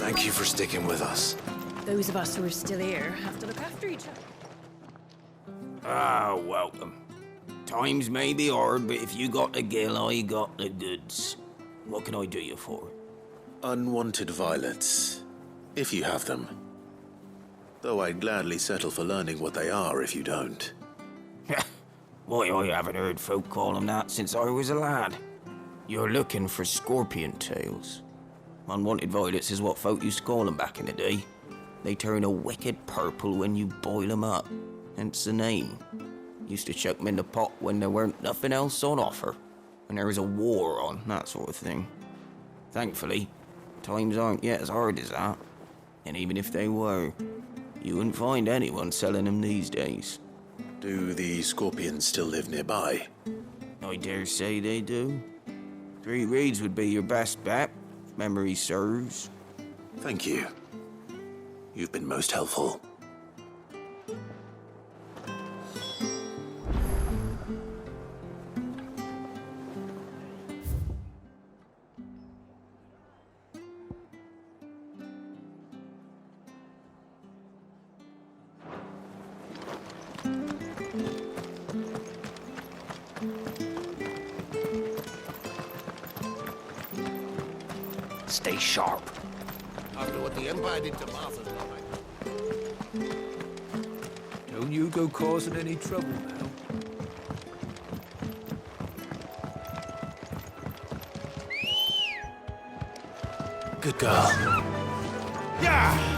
Thank you for sticking with us. Those of us who are still here have to look after each other. Ah, welcome. Times may be hard, but if you got the gill, I got the goods. What can I do you for? Unwanted violets, if you have them. Though I'd gladly settle for learning what they are if you don't. Why, I haven't heard folk call them that since I was a lad. You're looking for scorpion tails. Unwanted violets is what folk used to call them back in the day. They turn a wicked purple when you boil them up, hence the name. Used to chuck them in the pot when there weren't nothing else on offer, when there was a war on, that sort of thing. Thankfully, times aren't yet as hard as that. And even if they were, you wouldn't find anyone selling them these days. Do the scorpions still live nearby? I dare say they do. 3 Reeds would be your best bet, if memory serves. Thank you. You've been most helpful. Stay sharp. After what the Empire did to Martha's line. Don't you go causing any trouble now. Good girl. Yeah!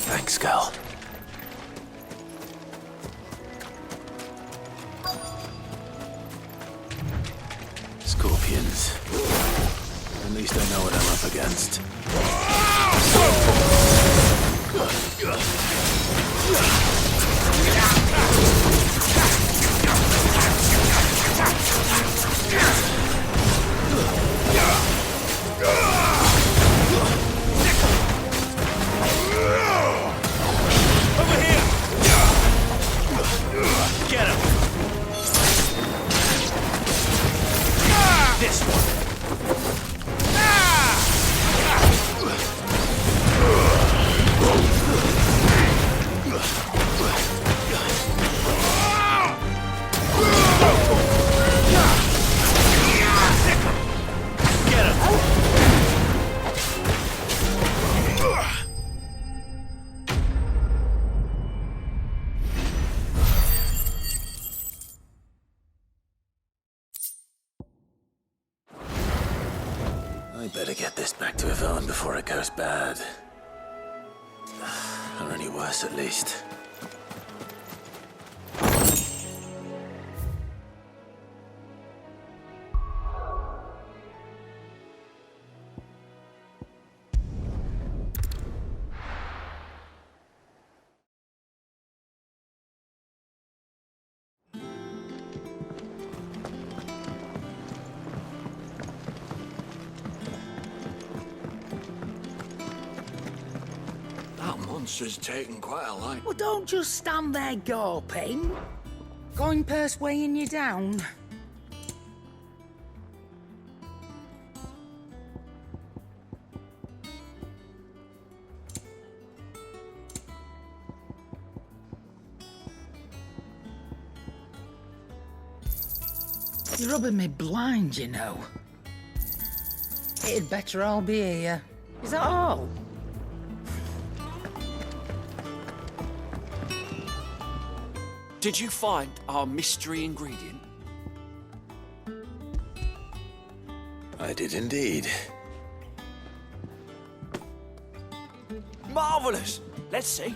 Thanks, girl. Scorpions. At least I know what I'm up against. I better get this back to Yvonne before it goes bad. Or any worse, at least. Monster's taken quite a line. Well, don't just stand there gawping. Coin purse weighing you down. You're rubbing me blind, you know. It'd better all be here. Is that all? Did you find our mystery ingredient? I did indeed. Marvellous! Let's see.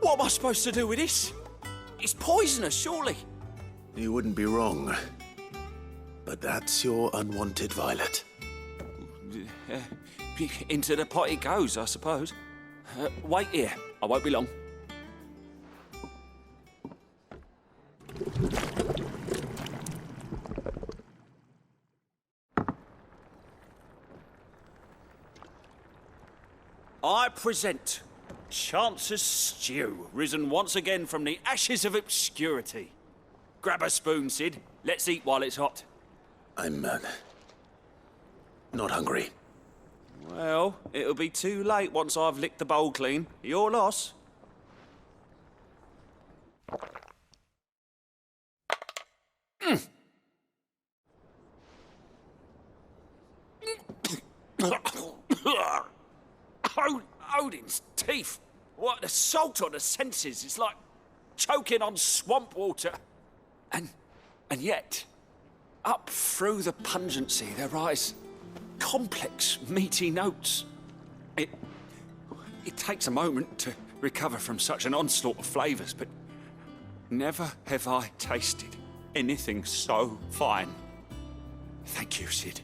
What am I supposed to do with this? It's poisonous, surely. You wouldn't be wrong. But that's your unwanted violet. Into the pot it goes, I suppose. Wait here. I won't be long. I present Chance's Stew, risen once again from the ashes of obscurity. Grab a spoon, Sid. Let's eat while it's hot. I'm, not hungry. Well, it'll be too late once I've licked the bowl clean. Your loss. Odin's teeth. What assault on the senses. It's like choking on swamp water. And yet, up through the pungency, there rise complex, meaty notes. It takes a moment to recover from such an onslaught of flavours, but never have I tasted anything so fine. Thank you, Sid.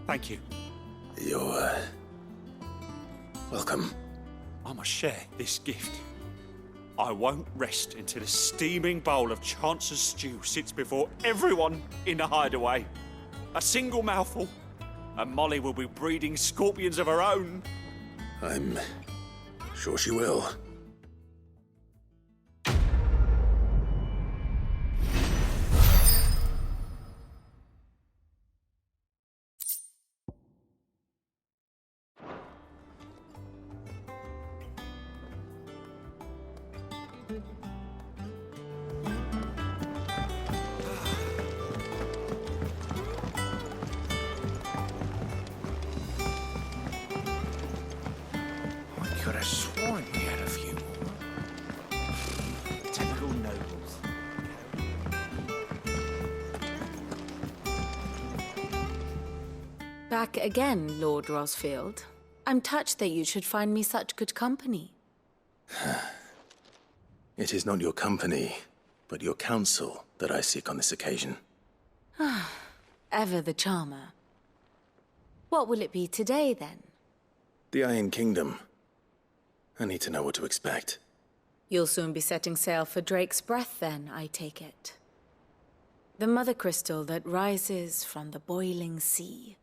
Thank you. You're, welcome. I must share this gift. I won't rest until a steaming bowl of Chance's stew sits before everyone in the hideaway. A single mouthful, and Molly will be breeding scorpions of her own. I'm sure she will. Could have sworn we had a few more. Typical nobles. Back again, Lord Rosfield. I'm touched that you should find me such good company. It is not your company, but your counsel that I seek on this occasion. Ever the charmer. What will it be today, then? The Iron Kingdom. I need to know what to expect. You'll soon be setting sail for Drake's Breath, then, I take it. The mother crystal that rises from the boiling sea.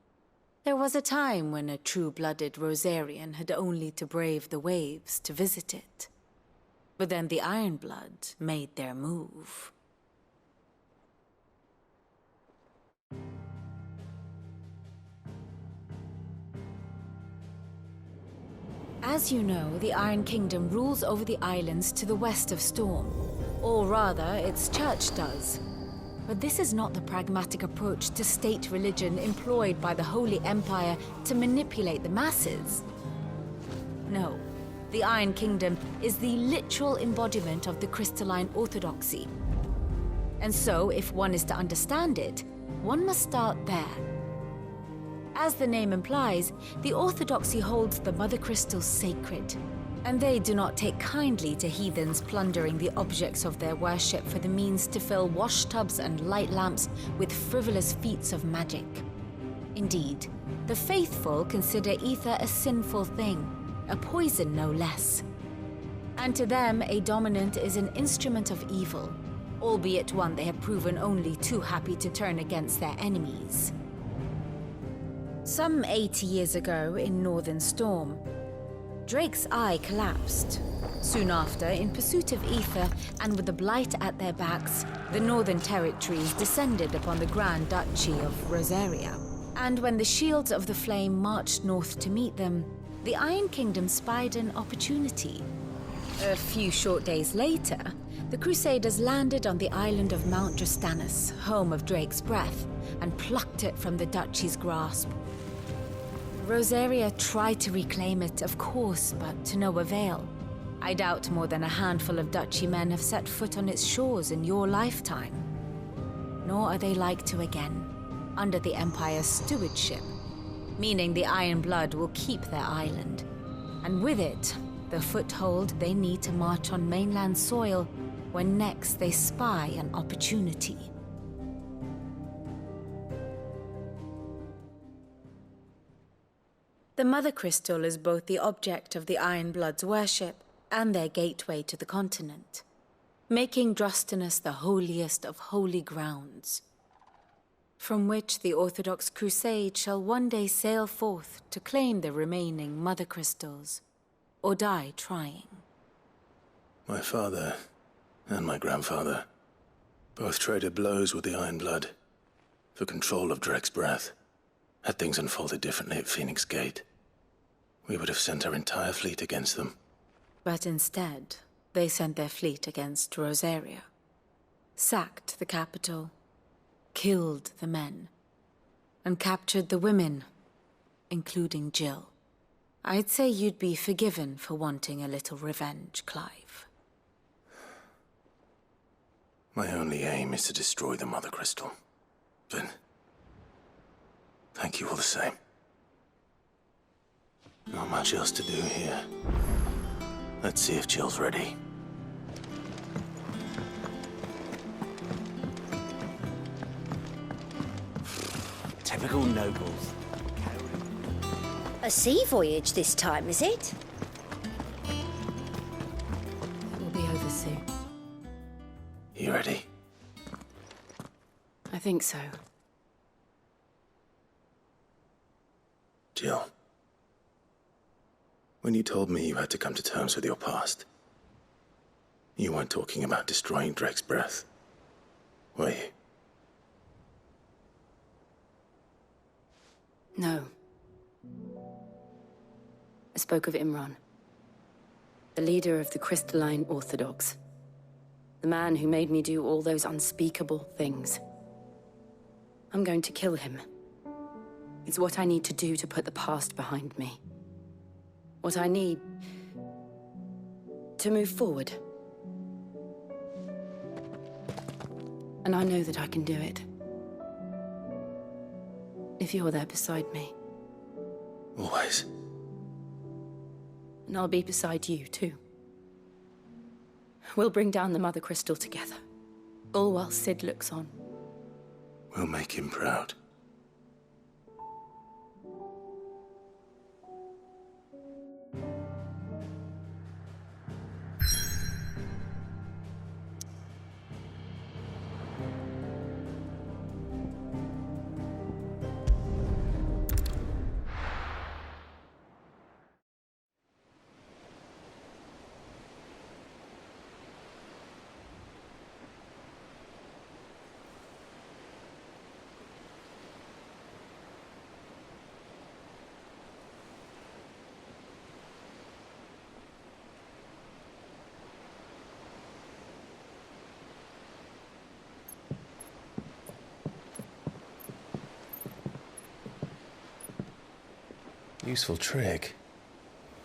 There was a time when a true-blooded Rosarian had only to brave the waves to visit it. But then the Ironblood made their move. As you know, the Iron Kingdom rules over the islands to the west of Storm. Or rather, its church does. But this is not the pragmatic approach to state religion employed by the Holy Empire to manipulate the masses. No, the Iron Kingdom is the literal embodiment of the crystalline orthodoxy. And so, if one is to understand it, one must start there. As the name implies, the orthodoxy holds the mother crystals sacred, and they do not take kindly to heathens plundering the objects of their worship for the means to fill washtubs and light lamps with frivolous feats of magic. Indeed, the faithful consider ether a sinful thing, a poison no less. And to them, a dominant is an instrument of evil, albeit one they have proven only too happy to turn against their enemies. Some 80 years ago in Northern Storm, Drake's eye collapsed. Soon after, in pursuit of ether and with the blight at their backs, the Northern Territories descended upon the Grand Duchy of Rosaria. And when the Shields of the Flame marched north to meet them, the Iron Kingdom spied an opportunity. A few short days later, the Crusaders landed on the island of Mount Justanus, home of Drake's Breath, and plucked it from the duchy's grasp. Rosaria tried to reclaim it, of course, but to no avail. I doubt more than a handful of duchy men have set foot on its shores in your lifetime. Nor are they like to again, under the Empire's stewardship, meaning the Iron Blood will keep their island, and with it, the foothold they need to march on mainland soil when next they spy an opportunity. The Mother Crystal is both the object of the Iron Blood's worship and their gateway to the continent, making Drustinus the holiest of holy grounds. from which the Orthodox Crusade shall one day sail forth to claim the remaining Mother Crystals, or die trying. My father and my grandfather both traded blows with the Iron Blood for control of Drek's breath. Had things unfolded differently at Phoenix Gate, we would have sent our entire fleet against them. But instead, they sent their fleet against Rosaria, sacked the capital, killed the men, and captured the women, including Jill. I'd say you'd be forgiven for wanting a little revenge, Clive. My only aim is to destroy the Mother Crystal. But thank you all the same. Not much else to do here. Let's see if Jill's ready. Typical nobles. A sea voyage this time, is it? It will be over soon. You ready? I think so. Jill. When you told me you had to come to terms with your past, you weren't talking about destroying Drek's breath, were you? No. I spoke of Imran, the leader of the Crystalline Orthodox. The man who made me do all those unspeakable things. I'm going to kill him. It's what I need to do to put the past behind me. What I need to move forward. And I know that I can do it. If you're there beside me. Always. And I'll be beside you, too. We'll bring down the Mother Crystal together. All while Sid looks on. We'll make him proud. Useful trick.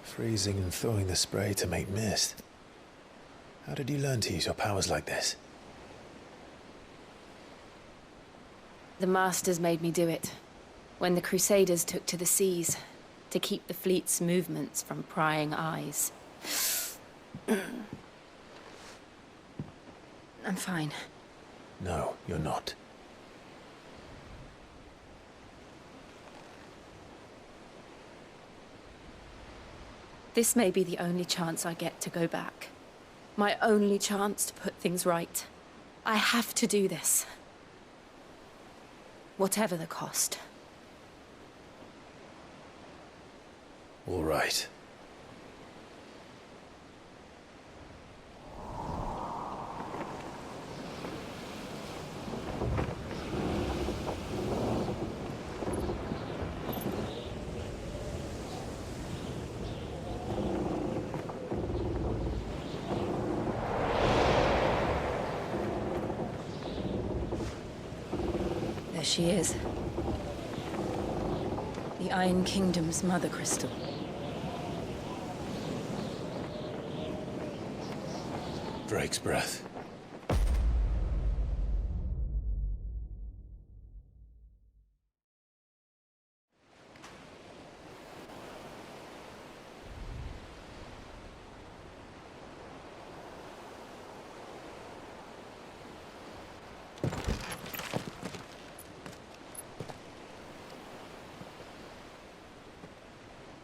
Freezing and throwing the spray to make mist. How did you learn to use your powers like this? The Masters made me do it. When the Crusaders took to the seas, to keep the fleet's movements from prying eyes. I'm fine. No, you're not. This may be the only chance I get to go back. My only chance to put things right. I have to do this. Whatever the cost. All right. She is. The Iron Kingdom's Mother Crystal. Drake's breath.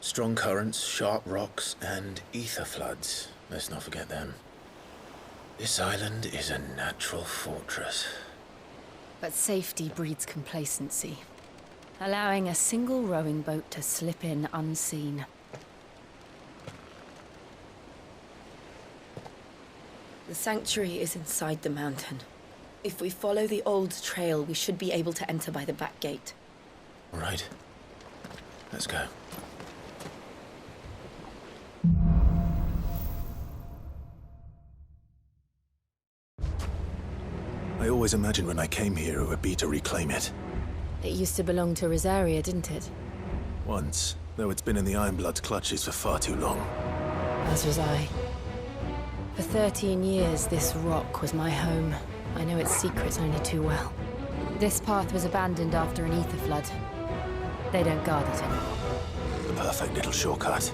Strong currents, sharp rocks, and ether floods. Let's not forget them. This island is a natural fortress. But safety breeds complacency, allowing a single rowing boat to slip in unseen. The sanctuary is inside the mountain. If we follow the old trail, we should be able to enter by the back gate. All right. Let's go. I always imagined when I came here it would be to reclaim it. It used to belong to Rosaria, didn't it? Once, though it's been in the Ironblood's clutches for far too long. As was I. For 13 years, this rock was my home. I know its secrets only too well. This path was abandoned after an ether flood. They don't guard it anymore. The perfect little shortcut.